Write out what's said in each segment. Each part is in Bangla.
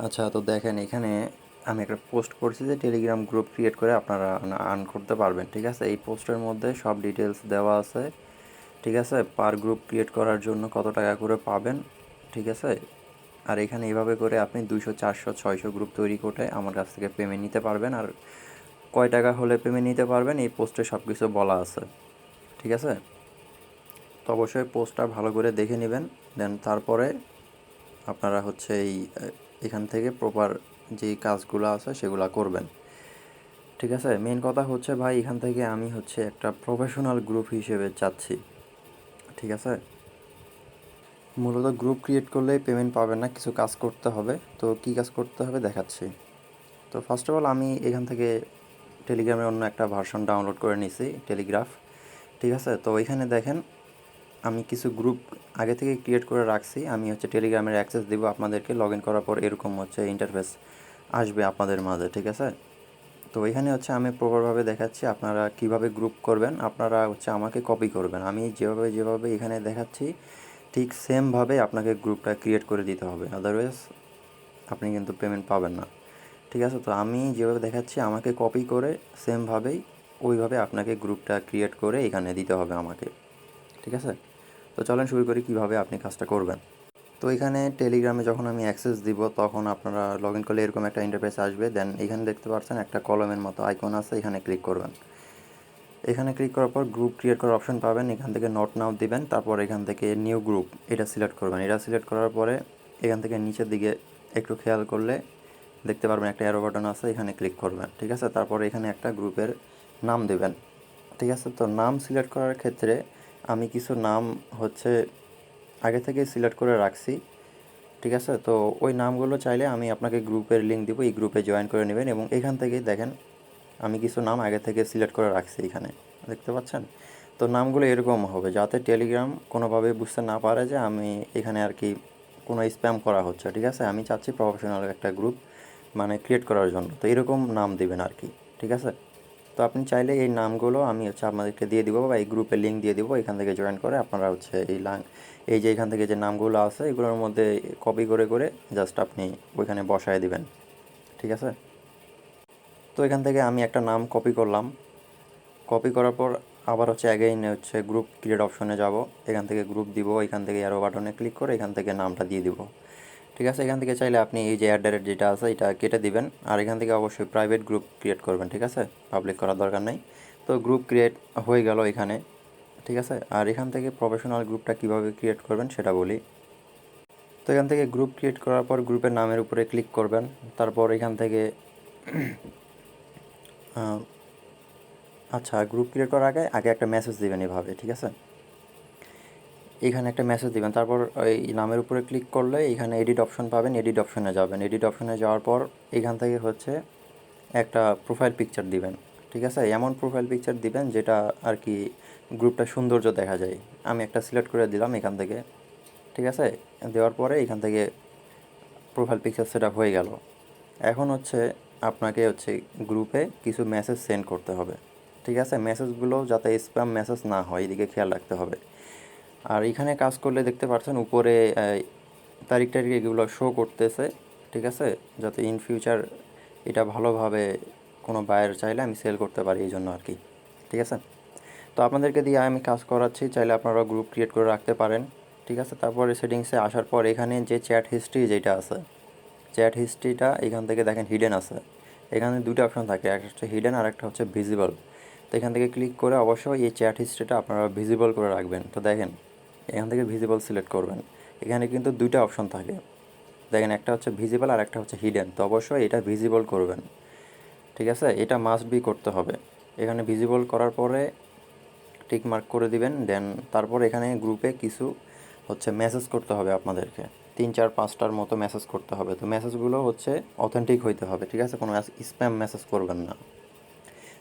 আচ্ছা, তো দেখেন এখানে আমি একটা পোস্ট করছি যে টেলিগ্রাম গ্রুপ ক্রিয়েট করে আপনারা আর্ন করতে পারবেন। ঠিক আছে, এই পোস্টের মধ্যে সব ডিটেলস দেওয়া আছে। ঠিক আছে, পার গ্রুপ ক্রিয়েট করার জন্য কত টাকা করে পাবেন। ঠিক আছে, আর এখানে এইভাবে করে আপনি 200 400 600 গ্রুপ তৈরি করে আমার কাছ থেকে পেমেন্ট নিতে পারবেন। আর কয় টাকা হলে পেমেন্ট নিতে পারবেন এই পোস্টে সব কিছু বলা আছে। ঠিক আছে, তো অবশ্যই পোস্টটা ভালো করে দেখে নেবেন। দেন তারপরে আপনারা হচ্ছে এখান থেকে প্রপার যেই কাজগুলো আছে সেগুলো করবেন। ঠিক আছে, মেন কথা হচ্ছে ভাই, এখান থেকে আমি হচ্ছে একটা প্রফেশনাল গ্রুপ হিসেবে চাচ্ছি। ঠিক আছে, মূলত গ্রুপ ক্রিয়েট করলেই পেমেন্ট পাবেন না, কিছু কাজ করতে হবে। তো কী কাজ করতে হবে দেখাচ্ছি। তো ফার্স্ট অফ অল আমি এখান থেকে টেলিগ্রামের অন্য একটা ভার্সন ডাউনলোড করে নিছি, টেলিগ্রাফ। ঠিক আছে, তো এখানে দেখেন আমি কিছু গ্রুপ আগে থেকে ক্রিয়েট করে রাখছি। আমি হচ্ছে টেলিগ্রামের অ্যাক্সেস দেবো আপনাদেরকে। লগ ইন করার পর এরকম হচ্ছে ইন্টারফেস আসবে আপনাদের মাঝে। ঠিক আছে, তো এখানে হচ্ছে আমি প্রপারভাবে দেখাচ্ছি আপনারা কিভাবে গ্রুপ করবেন। আপনারা হচ্ছে আমাকে কপি করবেন, আমি যেভাবে যেভাবে এখানে দেখাচ্ছি ঠিক সেমভাবে আপনাকে গ্রুপটা ক্রিয়েট করে দিতে হবে, আদারওয়াইজ আপনি কিন্তু পেমেন্ট পাবেন না। ঠিক আছে, তো আমি যেভাবে দেখাচ্ছি আমাকে কপি করে সেমভাবেই ওইভাবে আপনাকে গ্রুপটা ক্রিয়েট করে এখানে দিতে হবে আমাকে। ঠিক আছে, তো চলেন শুরু করি কীভাবে আপনি কাজটা করবেন। তো এখানে টেলিগ্রামে যখন আমি অ্যাক্সেস দিব তখন আপনারা লগ ইন করলে এরকম একটা ইন্টারফেস আসবে। দেন এখানে দেখতে পাচ্ছেন একটা কলমের মতো আইকন আছে, এখানে ক্লিক করবেন। এখানে ক্লিক করার পর গ্রুপ ক্রিয়েট করার অপশন পাবেন, এখান থেকে নট নাও দিবেন। তারপর এখান থেকে নিউ গ্রুপ এটা সিলেক্ট করবেন। এটা সিলেক্ট করার পরে এখান থেকে নিচের দিকে একটু খেয়াল করলে দেখতে পারবেন একটা অ্যারো বাটন আছে, এখানে ক্লিক করবেন। ঠিক আছে, তারপর এখানে একটা গ্রুপের নাম দেবেন। ঠিক আছে, তো নাম সিলেক্ট করার ক্ষেত্রে আমি কিছু নাম হচ্ছে আগে থেকে সিলেক্ট করে রাখছি। ঠিক আছে, তো ওই নামগুলো চাইলে আমি আপনাকে গ্রুপের লিঙ্ক দিব, এই গ্রুপে জয়েন করে নেবেন। এবং এখান থেকে দেখেন আমি কিছু নাম আগে থেকে সিলেক্ট করে রাখছি, এখানে দেখতে পাচ্ছেন। তো নামগুলো এরকম হবে যাতে টেলিগ্রাম কোনোভাবে বুঝতে না পারে যে আমি এখানে আর কি কোনো স্প্যাম করা হচ্ছে। ঠিক আছে, আমি চাচ্ছি প্রফেশনাল একটা গ্রুপ মানে ক্রিয়েট করার জন্য, তো এরকম নাম দিবেন আর কি। ঠিক আছে, তো আপনি চাইলে এই নামগুলো আমি হচ্ছে আপনাদেরকে দিয়ে দিব বা এই গ্রুপের লিঙ্ক দিয়ে দিব, এখান থেকে জয়েন করে আপনারা হচ্ছে এই যে এখান থেকে যে নামগুলো আছে এগুলোর মধ্যে কপি করে করে জাস্ট আপনি ওইখানে বসায় দিবেন। ঠিক আছে, তো এখান থেকে আমি একটা নাম কপি করলাম। কপি করার পর আবার হচ্ছে অ্যাগেইন হচ্ছে গ্রুপ ক্রিয়েট অপশনে যাব, এখান থেকে গ্রুপ দিব, এখান থেকে অ্যারো বাটনে ক্লিক করে এখান থেকে নামটা দিয়ে দিব। ঠিক আছে, এখান থেকে চাইলে আপনি এই যে অ্যাট দ্য রেট যেটা আছে এটা কেটে দিবেন। আর এখান থেকে অবশ্যই প্রাইভেট গ্রুপ ক্রিয়েট করবেন। ঠিক আছে, পাবলিক করার দরকার নেই। তো গ্রুপ ক্রিয়েট হয়ে গেল এখানে। ঠিক আছে, আর এখান থেকে প্রফেশনাল গ্রুপটা কিভাবে ক্রিয়েট করবেন সেটা বলি। তো এখান থেকে গ্রুপ ক্রিয়েট করার পর গ্রুপের নামের উপরে ক্লিক করবেন। তারপর এখান থেকে আচ্ছা, গ্রুপ ক্রিয়েট করার আগে আগে একটা মেসেজ দিবেন এভাবে। ঠিক আছে, এখানে একটা মেসেজ দিবেন। তারপর ওই নামের উপরে ক্লিক করলে এখানে এডিট অপশন পাবেন, এডিট অপশনে যাবেন। এডিট অপশনে যাওয়ার পর এখান থেকে হচ্ছে একটা প্রোফাইল পিকচার দিবেন। ঠিক আছে, এমন প্রোফাইল পিকচার দিবেন যেটা আর কি গ্রুপটা সৌন্দর্য দেখা যায়। আমি একটা সিলেক্ট করে দিলাম এখান থেকে। ঠিক আছে, দেওয়ার পরে এখান থেকে প্রোফাইল পিকচার সেট আপ হয়ে গেল। এখন হচ্ছে আপনাকে হচ্ছে গ্রুপে কিছু মেসেজ সেন্ড করতে হবে। ঠিক আছে, মেসেজগুলো যাতে স্প্যাম মেসেজ না হয় এদিকে খেয়াল রাখতে হবে। আর এখানে কাজ করলে দেখতে পাচ্ছেন উপরে তারিখ টারিখ এগুলো শো করতেছে। ঠিক আছে, যাতে ইন ফিউচার এটা ভালোভাবে কোনো বায়ার চাইলে আমি সেল করতে পারি, এই জন্য আর কি। ঠিক আছে, তো আপনাদেরকে দিয়ে আমি কাজ করাচ্ছি, চাইলে আপনারা গ্রুপ ক্রিয়েট করে রাখতে পারেন। ঠিক আছে, তারপরে সেটিংসে আসার পর এখানে যে চ্যাট হিস্ট্রি যেটা আছে, চ্যাট হিস্ট্রিটা এখান থেকে দেখেন হিডেন আছে। এখানে দুটো অপশন থাকে, একটা হচ্ছে হিডেন আর একটা হচ্ছে ভিজিবল। তো এখান থেকে ক্লিক করে অবশ্যই এই চ্যাট হিস্ট্রিটা আপনারা ভিজিবল করে রাখবেন। তো দেখেন এখান থেকে ভিজিবল সিলেক্ট করবেন। এখানে কিন্তু দুইটা অপশন থাকে, দেখেন একটা হচ্ছে ভিজিবল আর একটা হচ্ছে হিডেন। তো অবশ্যই এটা ভিজিবল করবেন। ঠিক আছে, এটা মাস্ট বি করতে হবে। এখানে ভিজিবল করার পরে টিক মার্ক করে দিবেন। দেন তারপর এখানে গ্রুপে কিছু হচ্ছে মেসেজ করতে হবে আপনাদেরকে, 3 4 5টার মতো মেসেজ করতে হবে। তো মেসেজগুলো হচ্ছে অথেন্টিক হইতে হবে। ঠিক আছে, কোনো স্প্যাম মেসেজ করবেন না।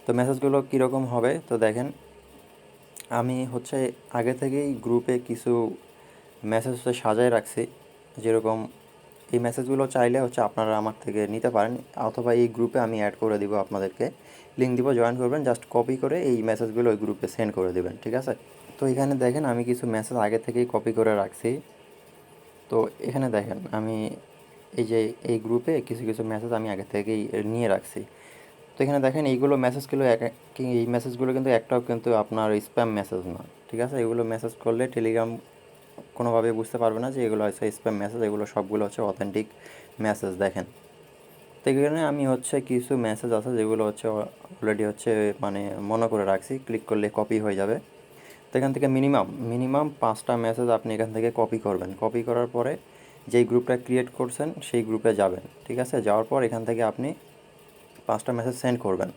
তো মেসেজগুলো কীরকম হবে তো দেখেন, আমি হচ্ছে আগে থেকেই গ্রুপে কিছু মেসেজ হচ্ছে সাজায় রাখছি। যেরকম এই মেসেজগুলো চাইলে হচ্ছে আপনারা আমার থেকে নিতে পারেন, অথবা এই গ্রুপে আমি অ্যাড করে দিব, আপনাদেরকে লিঙ্ক দিব, জয়েন করবেন, জাস্ট কপি করে এই মেসেজগুলো ওই গ্রুপে সেন্ড করে দেবেন। ঠিক আছে, তো এখানে দেখেন আমি কিছু মেসেজ আগে থেকেই কপি করে রাখছি। তো এখানে দেখেন আমি এই যে এই গ্রুপে কিছু কিছু মেসেজ আমি আগে থেকেই নিয়ে রাখছি। তো এখানে দেখেন এইগুলো মেসেজগুলো এই মেসেজগুলো কিন্তু একটাও কিন্তু আপনার স্প্যাম মেসেজ না, ঠিক আছে। এগুলো মেসেজ করলে টেলিগ্রাম কোনোভাবে বুঝতে পারবে না যে এগুলো হচ্ছে স্প্যাম মেসেজ, এগুলো সবগুলো হচ্ছে অথেন্টিক মেসেজ। দেখেন, তো এখানে আমি হচ্ছে কিছু মেসেজ আছে যেগুলো হচ্ছে অলরেডি হচ্ছে মানে মনে করে রাখছি, ক্লিক করলে কপি হয়ে যাবে। তো এখান থেকে মিনিমাম 5টা মেসেজ আপনি এখান থেকে কপি করবেন। কপি করার পরে যেই গ্রুপটা ক্রিয়েট করছেন সেই গ্রুপে যাবেন, ঠিক আছে। যাওয়ার পর এখান থেকে আপনি 5টা মেসেজ সেন্ড করবেন।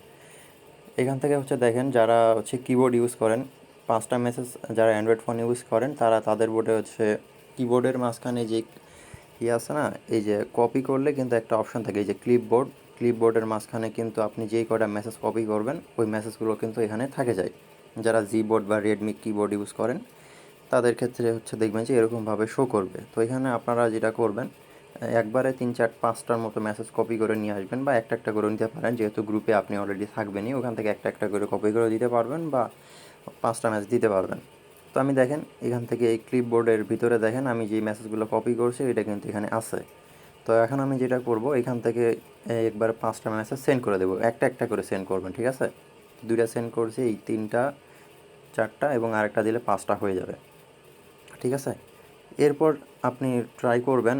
এখান থেকে হচ্ছে দেখেন, যারা হচ্ছে কিবোর্ড ইউজ করেন, 5টা মেসেজ যারা অ্যান্ড্রয়েড ফোন ইউজ করেন তারা তাদের বোর্ডে হচ্ছে কিবোর্ডের মাঝখানে যে আছে না, এই যে কপি করলে কিন্তু একটা অপশন থাকে, এই যে ক্লিপবোর্ডের মাঝখানে কিন্তু আপনি যেই কয়টা মেসেজ কপি করবেন ওই মেসেজগুলো কিন্তু এখানে থাকে যায়। যারা জিবোর্ড বা রেডমি কিবোর্ড ইউজ করেন তাদের ক্ষেত্রে হচ্ছে দেখবেন যে এরকমভাবে শো করবে। তো এখানে আপনারা যেটা করবেন, একবারে 3 4 5টার মতো মেসেজ কপি করে নিয়ে আসবেন, বা একটা একটা করে নিতে পারেন, যেহেতু গ্রুপে আপনি অলরেডি থাকবেনই, ওখান থেকে একটা একটা করে কপি করে দিতে পারবেন বা 5টা মেসেজ দিতে পারবেন। তো আমি দেখেন এখান থেকে এই ক্লিপবোর্ডের ভিতরে দেখেন আমি যেই মেসেজগুলো কপি করছি এটা কিন্তু এখানে আছে। তো এখন আমি যেটা করব, এখান থেকে একবার 5টা মেসেজ সেন্ড করে দেবো, একটা একটা করে সেন্ড করবেন, ঠিক আছে। 2টা সেন্ড করছি, এই 3টা 4টা এবং আরেকটা দিলে 5টা হয়ে যাবে, ঠিক আছে। এরপর আপনি ট্রাই করবেন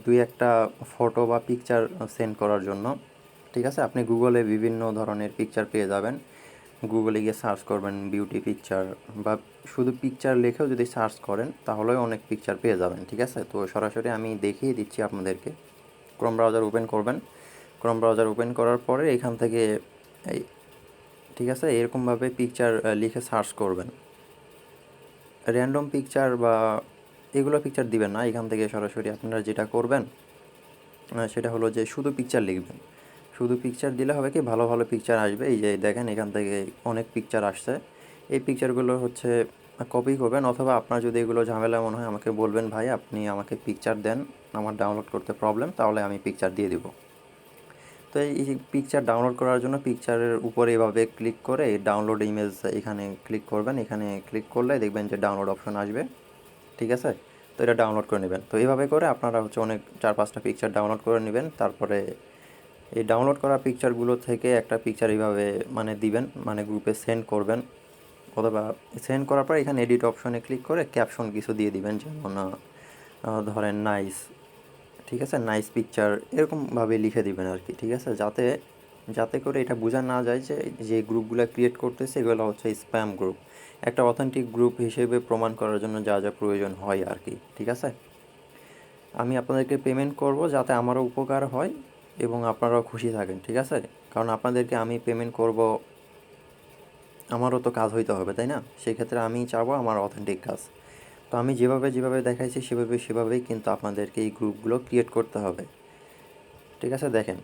2-1টা ফটো বা পিকচার সেন্ড করার জন্য, ঠিক আছে। আপনি গুগলে বিভিন্ন ধরনের পিকচার পেয়ে যাবেন, গুগলে গিয়ে সার্চ করবেন বিউটি পিকচার, বা শুধু পিকচার লিখেও যদি সার্চ করেন তাহলেও অনেক পিকচার পেয়ে যাবেন, ঠিক আছে। তো সরাসরি আমি দেখিয়ে দিচ্ছি আপনাদেরকে। ক্রোম ব্রাউজার ওপেন করবেন, ক্রোম ব্রাউজার ওপেন করার পরে এখান থেকে এই, ঠিক আছে, এরকমভাবে পিকচার লিখে সার্চ করবেন। র্যান্ডম পিকচার বা এগুলো পিকচার দিবেন না, এখান থেকে সরাসরি আপনারা যেটা করবেন সেটা হলো যে শুধু পিকচার লিখবেন। শুধু পিকচার দিলে হবে কি, ভালো ভালো পিকচার আসবে। এই যে দেখেন এখান থেকে অনেক পিকচার আসছে। এই পিকচারগুলো হচ্ছে কপি করবেন, অথবা আপনার যদি এগুলো ঝামেলা মনে হয় আমাকে বলবেন, ভাই আপনি আমাকে পিকচার দেন, আমার ডাউনলোড করতে প্রবলেম, তাহলে আমি পিকচার দিয়ে দিব। তো এই পিকচার ডাউনলোড করার জন্য পিকচারের উপরে এভাবে ক্লিক করে ডাউনলোড ইমেজ এখানে ক্লিক করবেন। এখানে ক্লিক করলে দেখবেন যে ডাউনলোড অপশন আসবে, ঠিক আছে। তো এটা ডাউনলোড করে নেবেন। তো এইভাবে করে আপনারা হচ্ছে অনেক 4-5টা পিকচার ডাউনলোড করে নেবেন। তারপরে এই ডাউনলোড করা পিকচারগুলো থেকে একটা পিকচার এইভাবে মানে দিবেন, মানে গ্রুপে সেন্ড করবেন। অথবা সেন্ড করার পর এখানে এডিট অপশনে ক্লিক করে ক্যাপশন কিছু দিয়ে দিবেন, যেমন ধরেন নাইস, ঠিক আছে, নাইস পিকচার, এরকমভাবে লিখে দিবেন আর কি, ঠিক আছে। যাতে যাতে করে এটা বোঝা না যায় যে যে গ্রুপগুলো ক্রিয়েট করতেছে এগুলো হচ্ছে স্প্যাম গ্রুপ। একটা অথেন্টিক গ্রুপ হিসেবে প্রমাণ করার জন্য যা যা প্রয়োজন হয় আর কি, ঠিক আছে। আমি আপনাদেরকে পেমেন্ট করব যাতে আমারও উপকার হয় এবং আপনারাও খুশি থাকেন, ঠিক আছে। কারণ আপনাদেরকে আমি পেমেন্ট করব, আমারও তো কাজ হইতে হবে, তাই না। সেক্ষেত্রে আমি চাবো আমার অথেন্টিক কাজ। তো আমি যেভাবে যেভাবে দেখাইছি সেভাবেই কিন্তু আপনাদেরকে এই গ্রুপগুলো ক্রিয়েট করতে হবে, ঠিক আছে। দেখেন,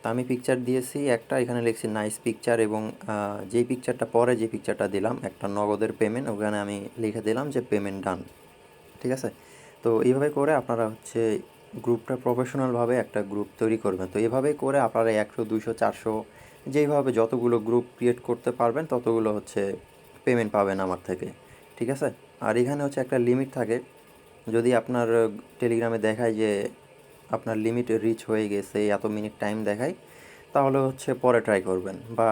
তো আমি পিকচার দিয়েছি একটা, এখানে লিখছি নাইস পিকচার, এবং যেই পিকচারটা পরে যে পিকচারটা দিলাম একটা নগদের পেমেন্ট, ওখানে আমি লিখে দিলাম যে পেমেন্ট ডান, ঠিক আছে। তো এইভাবে করে আপনারা হচ্ছে গ্রুপটা প্রফেশনালভাবে একটা গ্রুপ তৈরি করবেন। তো এভাবেই করে আপনারা 100 200 400 যেইভাবে যতগুলো গ্রুপ ক্রিয়েট করতে পারবেন ততগুলো হচ্ছে পেমেন্ট পাবেন আমার থেকে, ঠিক আছে। আর এখানে হচ্ছে একটা লিমিট থাকে, যদি আপনার টেলিগ্রামে দেখায় যে আপনার লিমিট রিচ হয়ে গেছে, এত মিনিট টাইম দেখায়, তাহলে হচ্ছে পরে ট্রাই করবেন। বা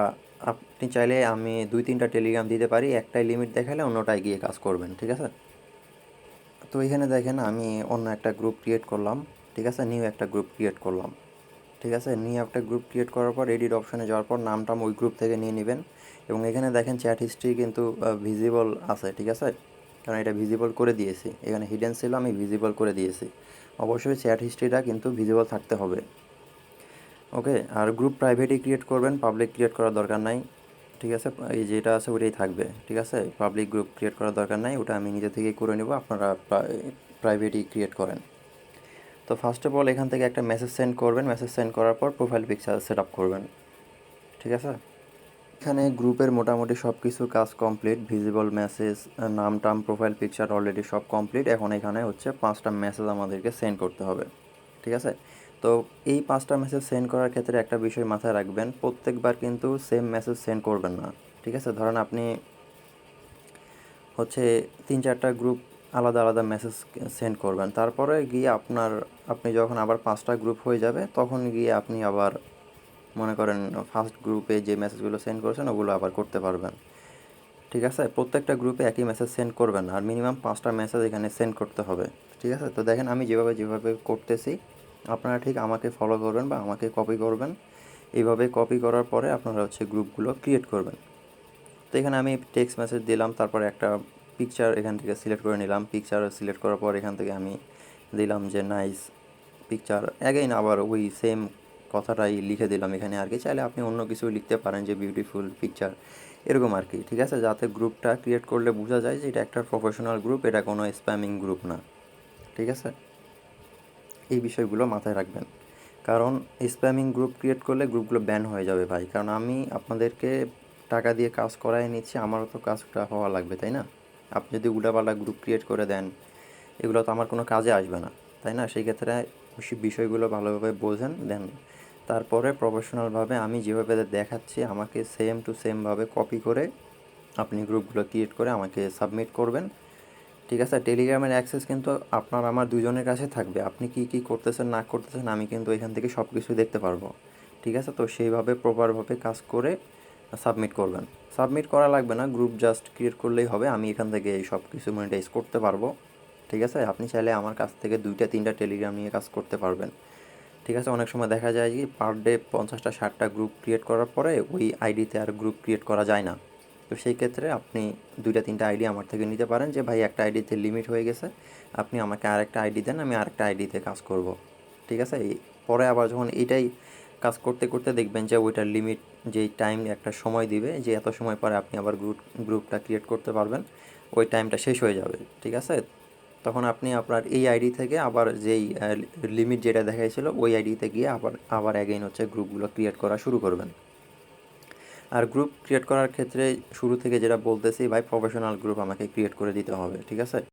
আপনি চাইলে আমি 2-3টা টেলিগ্রাম দিতে পারি, একটাই লিমিট দেখালে অন্যটায় গিয়ে কাজ করবেন, ঠিক আছে। তো এখানে দেখেন আমি অন্য একটা গ্রুপ ক্রিয়েট করলাম, ঠিক আছে, নিউ একটা গ্রুপ ক্রিয়েট করলাম, ঠিক আছে। নিউ একটা গ্রুপ ক্রিয়েট করার পর এডিট অপশনে যাওয়ার পর নামটা ওই গ্রুপ থেকে নিয়ে নেবেন। এবং এখানে দেখেন চ্যাট হিস্ট্রি কিন্তু ভিজিবল আছে, ঠিক আছে, কারণ এটা ভিজিবল করে দিয়েছি। এখানে হিডেন ছিল, আমি ভিজিবল করে দিয়েছি। অবশ্যই চ্যাট হিস্ট্রিটা কিন্তু ভিজিবল থাকতে হবে, ওকে। আর গ্রুপ প্রাইভেটই ক্রিয়েট করবেন, পাবলিক ক্রিয়েট করার দরকার নাই, ঠিক আছে। এই যেটা আছে ওটাই থাকবে, ঠিক আছে। পাবলিক গ্রুপ ক্রিয়েট করার দরকার নাই, ওটা আমি নিজে থেকেই করে নেব, আপনারা প্রাইভেটই ক্রিয়েট করেন। তো ফার্স্ট অফ অল এখান থেকে একটা মেসেজ সেন্ড করবেন, মেসেজ সেন্ড করার পর প্রোফাইল পিকচার সেট আপ করবেন, ঠিক আছে। এখানে গ্রুপের মোটামুটি সব কিছু কাজ কমপ্লিট, ভিজিবল মেসেজ, নাম টাম প্রোফাইল পিকচার অলরেডি সব কমপ্লিট। এখন এখানে হচ্ছে 5টা মেসেজ আমাদেরকে সেন্ড করতে হবে, ঠিক আছে। তো এই 5টা মেসেজ সেন্ড করার ক্ষেত্রে একটা বিষয় মাথায় রাখবেন, প্রত্যেকবার কিন্তু সেম মেসেজ সেন্ড করবেন না, ঠিক আছে। ধরেন আপনি হচ্ছে 3-4টা গ্রুপ আলাদা আলাদা মেসেজ সেন্ড করবেন। তারপরে গিয়ে আপনি যখন আবার 5টা গ্রুপ হয়ে যাবে তখন গিয়ে আপনি আবার মনে করেন ফার্স্ট গ্রুপে যে মেসেজগুলো সেন্ড করেছেন ওগুলো আবার করতে পারবেন। ঠিক আছে, প্রত্যেকটা গ্রুপে একই মেসেজ সেন্ড করবেন না, আর মিনিমাম 5টা মেসেজ এখানে সেন্ড করতে হবে। ঠিক আছে, তো দেখেন আমি যেভাবে করতেছি আপনারা ঠিক আমাকে ফলো করবেন বা আমাকে কপি করবেন। এইভাবে কপি করার পরে আপনারা হচ্ছে গ্রুপগুলো ক্রিয়েট করবেন। তো এখানে আমি টেক্সট মেসেজ দিলাম, তারপরে একটা পিকচার এখান থেকে সিলেক্ট করে নিলাম। পিকচার সিলেক্ট করার পর এখান থেকে আমি দিলাম যে নাইস পিকচার, অ্যাগেইন আবার ওই সেম কথাটাই লিখে দিলাম এখানে আর কি। চাইলে আপনি অন্য কিছু লিখতে পারেন যে বিউটিফুল পিকচার, এরকম আর কি। ঠিক আছে, যাতে গ্রুপটা ক্রিয়েট করলে বোঝা যায় যে এটা একটা প্রফেশনাল গ্রুপ, এটা কোনো স্প্যামিং গ্রুপ না। ঠিক আছে, এই বিষয়গুলো মাথায় রাখবেন, কারণ স্প্যামিং গ্রুপ ক্রিয়েট করলে গ্রুপগুলো ব্যান হয়ে যাবে ভাই। কারণ আমি আপনাদেরকে টাকা দিয়ে কাজ করাই নিচ্ছি, আমারও তো কাজটা হওয়া লাগবে, তাই না? আপনি যদি উল্টাপাল্টা গ্রুপ ক্রিয়েট করে দেন এগুলো তো আমার কোনো কাজে আসবে না, তাই না? সেই ক্ষেত্রে বিষয়গুলো ভালোভাবে বোঝেন, দেন তারপরে প্রফেশনালভাবে আমি যেভাবে দেখাচ্ছি আমাকে সেম টু সেমভাবে কপি করে আপনি গ্রুপগুলো ক্রিয়েট করে আমাকে সাবমিট করবেন। ঠিক আছে, টেলিগ্রামের অ্যাক্সেস কিন্তু আপনার আমার দুজনের কাছে থাকবে। আপনি কী কী করতেছেন না করতেছেন আমি কিন্তু এখান থেকে সব কিছু দেখতে পারবো। ঠিক আছে, তো সেইভাবে প্রপারভাবে কাজ করে সাবমিট করবেন। সাবমিট করা লাগবে না, গ্রুপ জাস্ট ক্রিয়েট করলেই হবে। আমি এখান থেকে এই সব কিছু মনিটাইজ করতে পারবো। ঠিক আছে, আপনি চাইলে আমার কাছ থেকে 2টা 3টা টেলিগ্রাম নিয়ে কাজ করতে পারবেন। ঠিক আছে, অনেক সময় দেখা যায় কি পার ডে 50টা 60টা গ্রুপ ক্রিয়েট করার পরে ওই আইডিতে আর গ্রুপ ক্রিয়েট করা যায় না। তো সেই ক্ষেত্রে আপনি 2টা 3টা আইডি আমার থেকে নিতে পারেন, যে ভাই একটা আইডিতে লিমিট হয়ে গেছে, আপনি আমাকে আরেকটা আইডি দেন, আমি আরেকটা আইডিতে কাজ করব। ঠিক আছে, পরে আবার যখন এইটাই কাজ করতে করতে দেখবেন যে ওইটার লিমিট, যেই টাইম একটা সময় দিবে যে এত সময় পরে আপনি আবার গ্রুপটা ক্রিয়েট করতে পারবেন, ওই টাইমটা শেষ হয়ে যাবে। ঠিক আছে, তখন আপনি আপনার এই আইডি থেকে আবার যেই লিমিট যেটা দেখাইছিল ওই আইডিতে গিয়ে আবার অ্যাগেইন হচ্ছে গ্রুপগুলো ক্রিয়েট করা শুরু করবেন। আর গ্রুপ ক্রিয়েট করার ক্ষেত্রে শুরু থেকে যেটা বলতেছি ভাই, প্রফেশনাল গ্রুপ আমাকে ক্রিয়েট করে দিতে হবে। ঠিক আছে।